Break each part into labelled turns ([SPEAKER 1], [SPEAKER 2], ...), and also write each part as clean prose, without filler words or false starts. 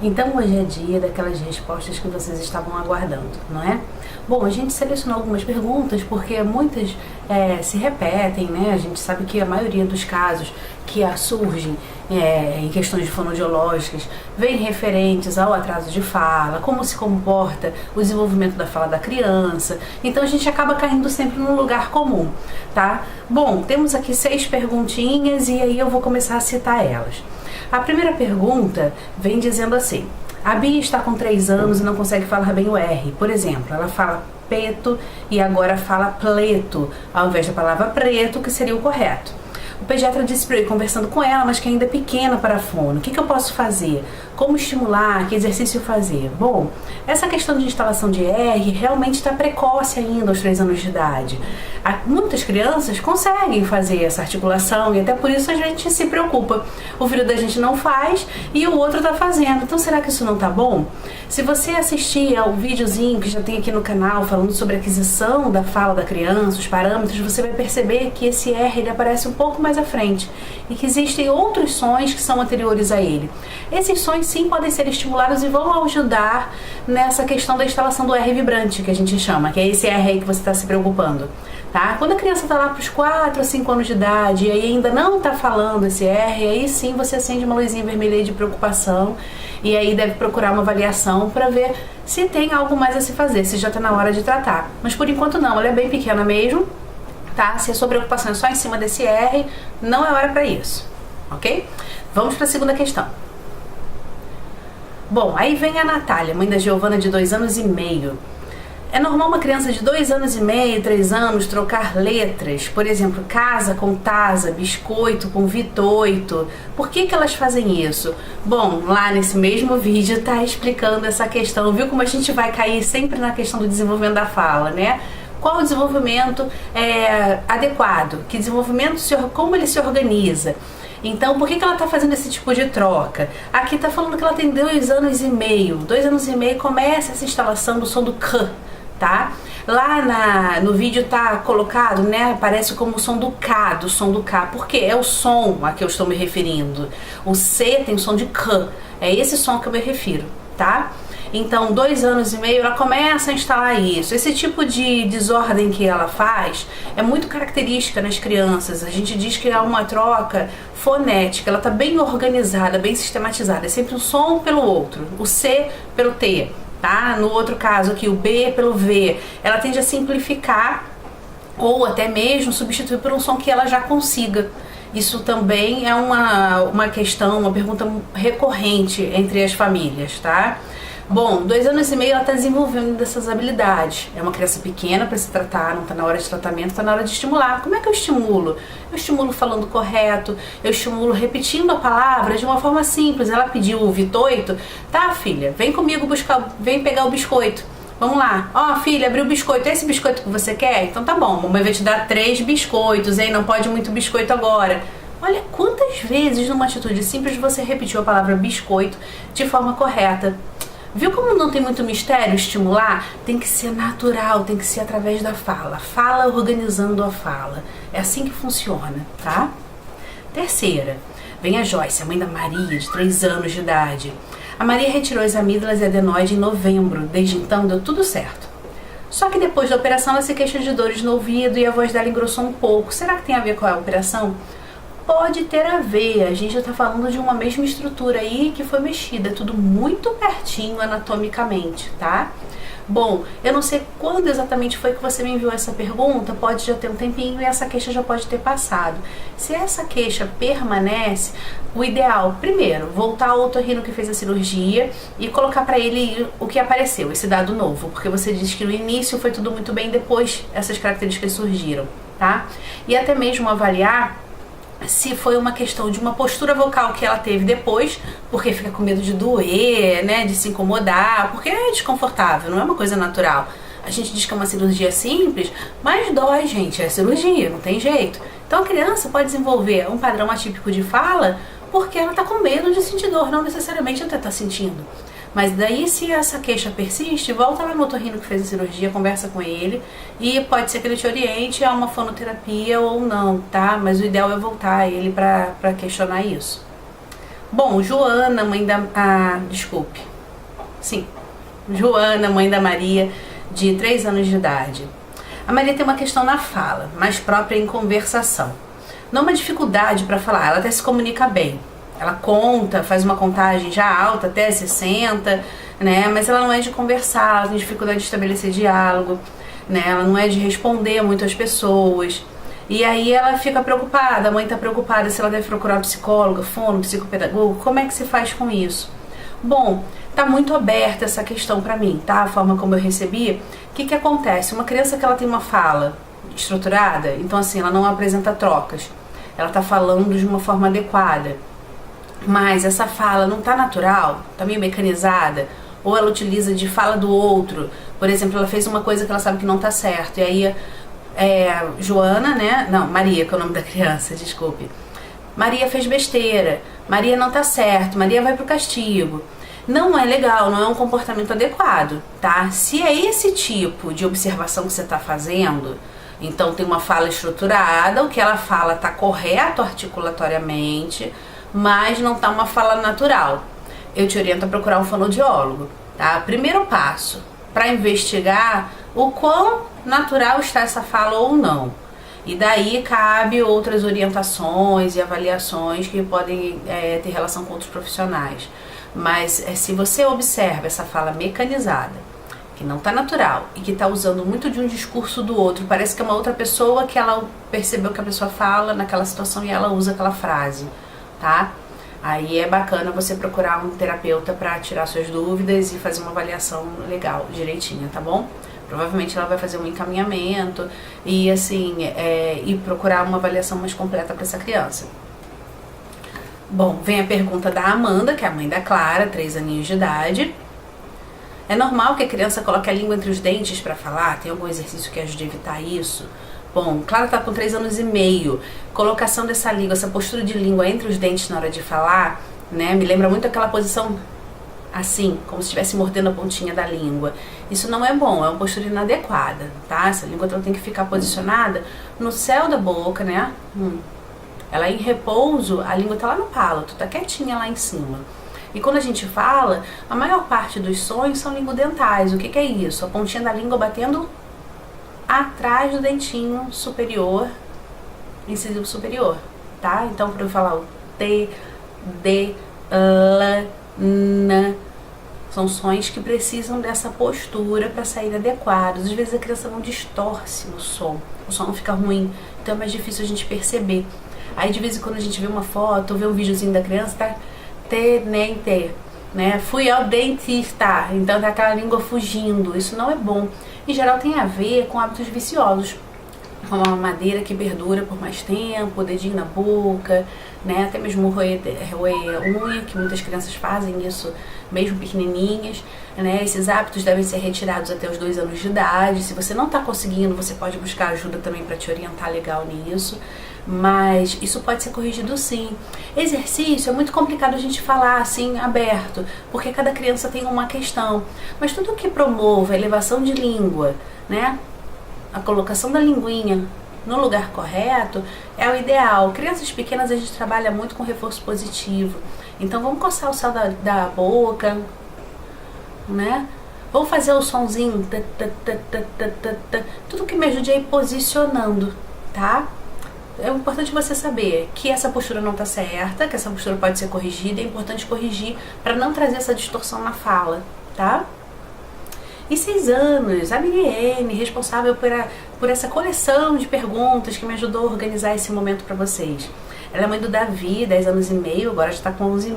[SPEAKER 1] Então hoje é dia daquelas respostas que vocês estavam aguardando, não é? Bom, a gente selecionou algumas perguntas porque muitas se repetem, né? A gente sabe que a maioria dos casos que surgem em questões fonoaudiológicas vêm referentes ao atraso de fala, como se comporta o desenvolvimento da fala da criança. Então a gente acaba caindo sempre num lugar comum, tá? Bom, temos aqui 6 perguntinhas e aí eu vou começar a citar elas. A primeira pergunta vem dizendo assim: a Bia está com 3 anos e não consegue falar bem o R. Por exemplo, ela fala peto e agora fala pleto, ao invés da palavra preto, que seria o correto. O pediatra disse para eu ir conversando com ela, mas que ainda é pequena para a fono. O que eu posso fazer? Como estimular? Que exercício fazer? Bom, essa questão de instalação de R realmente está precoce ainda aos 3 anos de idade. Muitas crianças conseguem fazer essa articulação e até por isso a gente se preocupa. O filho da gente não faz e o outro está fazendo. Então será que isso não está bom? Se você assistir ao videozinho que já tem aqui no canal falando sobre a aquisição da fala da criança, os parâmetros, você vai perceber que esse R ele aparece um pouco mais à frente e que existem outros sons que são anteriores a ele. Esses sons sim podem ser estimulados e vão ajudar nessa questão da instalação do R vibrante, que a gente chama, que é esse R aí que você está se preocupando. Tá? Quando a criança está lá para os 4 a 5 anos de idade e ainda não está falando esse R, aí sim você acende uma luzinha vermelha aí de preocupação e aí deve procurar uma avaliação para ver se tem algo mais a se fazer, se já está na hora de tratar. Mas por enquanto não, ela é bem pequena mesmo, tá? Se a sua preocupação é só em cima desse R, não é hora para isso, ok? Vamos para a segunda questão. Bom, aí vem a Natália, mãe da Giovana de 2 anos e meio. É normal uma criança de 2 anos e meio, 3 anos, trocar letras? Por exemplo, casa com tasa, biscoito com vitoito. Por que elas fazem isso? Bom, lá nesse mesmo vídeo tá explicando essa questão. Viu como a gente vai cair sempre na questão do desenvolvimento da fala, né? Qual o desenvolvimento adequado? Que desenvolvimento, como ele se organiza? Então, por que ela está fazendo esse tipo de troca? Aqui está falando que ela tem 2 anos e meio. 2 anos e meio começa essa instalação do som do K, tá? Lá no vídeo tá colocado, né? Aparece como o som do K, do som do K. Porque é o som a que eu estou me referindo. O C tem o som de K. É esse som que eu me refiro, tá? Então, 2 anos e meio, ela começa a instalar isso. Esse tipo de desordem que ela faz é muito característica nas crianças. A gente diz que é uma troca fonética, ela está bem organizada, bem sistematizada. É sempre um som pelo outro, o C pelo T, tá? No outro caso aqui, o B pelo V. Ela tende a simplificar ou até mesmo substituir por um som que ela já consiga. Isso também é uma questão, uma pergunta recorrente entre as famílias, tá? Bom, 2 anos e meio ela está desenvolvendo dessas habilidades. É uma criança pequena para se tratar, não está na hora de tratamento, está na hora de estimular. Como é que eu estimulo? Eu estimulo falando correto, eu estimulo repetindo a palavra de uma forma simples. Ela pediu o vitoito, tá filha, vem comigo vem pegar o biscoito. Vamos lá, ó filha, abriu o biscoito, é esse biscoito que você quer? Então tá bom, mamãe vai te dar 3 biscoitos, hein? Não pode muito biscoito agora. Olha quantas vezes numa atitude simples você repetiu a palavra biscoito de forma correta. Viu como não tem muito mistério estimular? Tem que ser natural, tem que ser através da fala. Fala organizando a fala. É assim que funciona, tá? Terceira, vem a Joyce, a mãe da Maria, de 3 anos de idade. A Maria retirou as amígdalas e adenoide em novembro. Desde então deu tudo certo. Só que depois da operação ela se queixa de dores no ouvido e a voz dela engrossou um pouco. Será que tem a ver com a operação? Pode ter a ver, a gente já está falando de uma mesma estrutura aí que foi mexida, tudo muito pertinho anatomicamente, tá? Bom, eu não sei quando exatamente foi que você me enviou essa pergunta, pode já ter um tempinho e essa queixa já pode ter passado. Se essa queixa permanece, o ideal, primeiro, voltar ao otorrino que fez a cirurgia e colocar para ele o que apareceu, esse dado novo, porque você disse que no início foi tudo muito bem, depois essas características surgiram, tá? E até mesmo avaliar se foi uma questão de uma postura vocal que ela teve depois, porque fica com medo de doer, né, de se incomodar, porque é desconfortável, não é uma coisa natural. A gente diz que é uma cirurgia simples, mas dói, gente, é cirurgia, não tem jeito. Então a criança pode desenvolver um padrão atípico de fala porque ela está com medo de sentir dor, não necessariamente até está sentindo. Mas daí, se essa queixa persiste, volta lá no otorrino que fez a cirurgia, conversa com ele e pode ser que ele te oriente a uma fonoterapia ou não, tá? Mas o ideal é voltar a ele para questionar isso. Bom, Joana, mãe da... desculpe. Sim, Joana, mãe da Maria, de 3 anos de idade. A Maria tem uma questão na fala, mais própria em conversação. Não uma dificuldade para falar, ela até se comunica bem. Ela conta, faz uma contagem já alta, até 60, né? Mas ela não é de conversar, ela tem dificuldade de estabelecer diálogo, né? Ela não é de responder muito às pessoas. E aí ela fica preocupada, a mãe está preocupada se ela deve procurar uma psicóloga, fono, psicopedagogo, como é que se faz com isso? Bom, tá muito aberta essa questão para mim, tá? A forma como eu recebi. O que acontece? Uma criança que ela tem uma fala estruturada, então assim, ela não apresenta trocas, ela tá falando de uma forma adequada, mas essa fala não tá natural, tá meio mecanizada, ou ela utiliza de fala do outro. Por exemplo, ela fez uma coisa que ela sabe que não tá certo, e aí Joana, né? Não, Maria, que é o nome da criança, desculpe. Maria fez besteira, Maria não tá certo, Maria vai pro castigo. Não é legal, não é um comportamento adequado, tá? Se é esse tipo de observação que você tá fazendo, então tem uma fala estruturada, o que ela fala tá correto articulatoriamente, mas não tá uma fala natural. Eu te oriento a procurar um fonoaudiólogo, tá? Primeiro passo, para investigar o quão natural está essa fala ou não. E daí cabe outras orientações e avaliações que podem ter relação com outros profissionais. Mas se você observa essa fala mecanizada, que não está natural e que está usando muito de um discurso do outro, parece que é uma outra pessoa que ela percebeu que a pessoa fala naquela situação e ela usa aquela frase, tá? Aí é bacana você procurar um terapeuta para tirar suas dúvidas e fazer uma avaliação legal, direitinha, tá bom? Provavelmente ela vai fazer um encaminhamento e assim, e procurar uma avaliação mais completa para essa criança. Bom, vem a pergunta da Amanda, que é a mãe da Clara, 3 aninhos de idade. É normal que a criança coloque a língua entre os dentes para falar? Tem algum exercício que ajude a evitar isso? Bom, Clara está com 3 anos e meio. Colocação dessa língua, essa postura de língua entre os dentes na hora de falar, né? Me lembra muito aquela posição assim, como se estivesse mordendo a pontinha da língua. Isso não é bom, é uma postura inadequada, tá? Essa língua tem que ficar posicionada no céu da boca, né? Ela em repouso, a língua tá lá no palato, tá quietinha lá em cima. E quando a gente fala, a maior parte dos sons são lingodentais. O que é isso? A pontinha da língua batendo atrás do dentinho superior, incisivo superior, tá? Então, para eu falar o T, D, L, N, são sons que precisam dessa postura para sair adequados. Às vezes a criança não distorce o som não fica ruim, então é mais difícil a gente perceber. Aí de vez em quando a gente vê uma foto, ou vê um videozinho da criança, tá T, nem T, né? Fui ao dentista, então tá aquela língua fugindo. Isso não é bom. Em geral tem a ver com hábitos viciosos, como uma madeira que perdura por mais tempo, o dedinho na boca, né? Até mesmo roer unha, que muitas crianças fazem isso, mesmo pequenininhas, né? Esses hábitos devem ser retirados até os 2 anos de idade. Se você não está conseguindo, você pode buscar ajuda também para te orientar legal nisso. Mas isso pode ser corrigido sim. Exercício é muito complicado a gente falar assim aberto, porque cada criança tem uma questão. Mas tudo que promova a elevação de língua, né? A colocação da linguinha no lugar correto é o ideal. Crianças pequenas a gente trabalha muito com reforço positivo. Então vamos coçar o céu da boca, né? Vamos fazer o sonzinho, tudo que me ajude a ir posicionando, tá? É importante você saber que essa postura não está certa, que essa postura pode ser corrigida, é importante corrigir para não trazer essa distorção na fala, tá? E 6 anos, a Miriene, responsável por essa coleção de perguntas que me ajudou a organizar esse momento para vocês. Ela é mãe do Davi, 10 anos e meio, agora já está com 11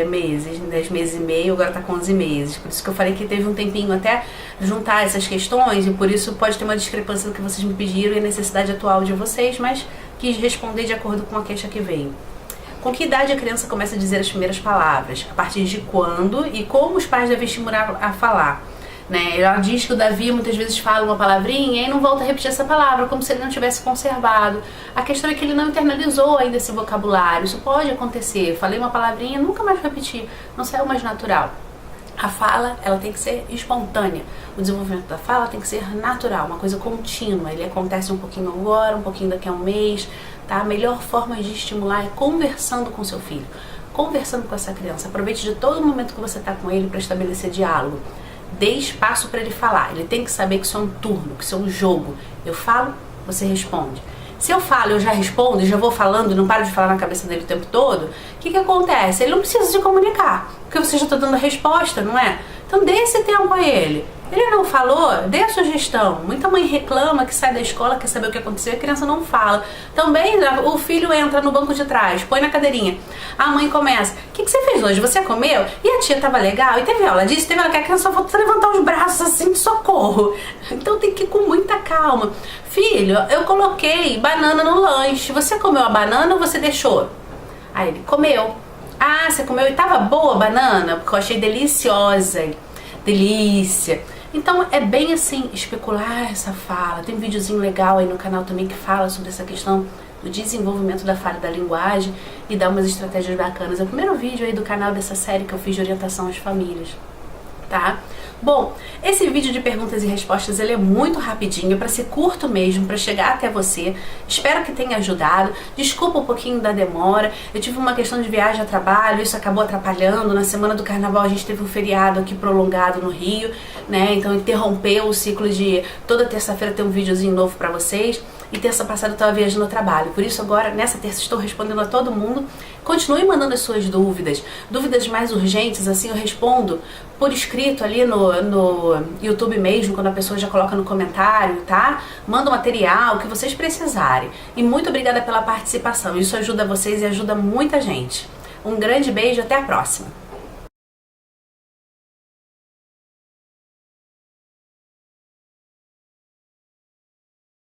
[SPEAKER 1] meses, 10 meses e meio, agora está com 11 meses. Por isso que eu falei que teve um tempinho até juntar essas questões e por isso pode ter uma discrepância do que vocês me pediram e a necessidade atual de vocês, mas quis responder de acordo com a queixa que veio. Com que idade a criança começa a dizer as primeiras palavras? A partir de quando e como os pais devem estimular a falar? Né? Ela diz que o Davi muitas vezes fala uma palavrinha e não volta a repetir essa palavra, como se ele não tivesse conservado. A questão é que ele não internalizou ainda esse vocabulário. Isso pode acontecer. Falei uma palavrinha, nunca mais repetir. Não saiu mais natural. A fala, ela tem que ser espontânea. O desenvolvimento da fala tem que ser natural, uma coisa contínua. Ele acontece um pouquinho agora, um pouquinho daqui a um mês. Tá? A melhor forma de estimular é conversando com seu filho. conversando com essa criança. Aproveite de todo momento que você está com ele para estabelecer diálogo. Dê espaço para ele falar. Ele tem que saber que isso é um turno, que isso é um jogo. Eu falo, você responde. Se eu falo, eu já respondo e já vou falando e não paro de falar na cabeça dele o tempo todo, o que acontece? Ele não precisa se comunicar, porque você já está dando a resposta, não é? Então dê esse tempo a ele. Ele não falou, dê a sugestão. Muita mãe reclama que sai da escola, quer saber o que aconteceu e a criança não fala. Também o filho entra no banco de trás, põe na cadeirinha. A mãe começa, o que você fez hoje? Você comeu? E a tia tava legal? E teve aula disso? Teve aula que a criança só falta levantar os braços assim de socorro. Então tem que ir com muita calma. Filho, eu coloquei banana no lanche. Você comeu a banana ou você deixou? Aí ele comeu. Ah, você comeu e tava boa a banana? Porque eu achei deliciosa. Delícia. Então é bem assim, especular essa fala. Tem um videozinho legal aí no canal também que fala sobre essa questão do desenvolvimento da fala e da linguagem e dá umas estratégias bacanas. É o primeiro vídeo aí do canal dessa série que eu fiz de orientação às famílias, tá? Bom, esse vídeo de perguntas e respostas ele é muito rapidinho, para ser curto mesmo, para chegar até você. Espero que tenha ajudado. Desculpa um pouquinho da demora. Eu tive uma questão de viagem a trabalho, isso acabou atrapalhando. Na semana do carnaval a gente teve um feriado aqui prolongado no Rio, né? Então interrompeu o ciclo de toda terça-feira ter um videozinho novo para vocês. E terça passada eu estava viajando ao trabalho. Por isso agora, nessa terça, estou respondendo a todo mundo. Continue mandando as suas dúvidas. Dúvidas mais urgentes, assim, eu respondo por escrito ali no YouTube mesmo, quando a pessoa já coloca no comentário, tá? Manda o material, o que vocês precisarem. E muito obrigada pela participação. Isso ajuda vocês e ajuda muita gente. Um grande beijo, até a próxima.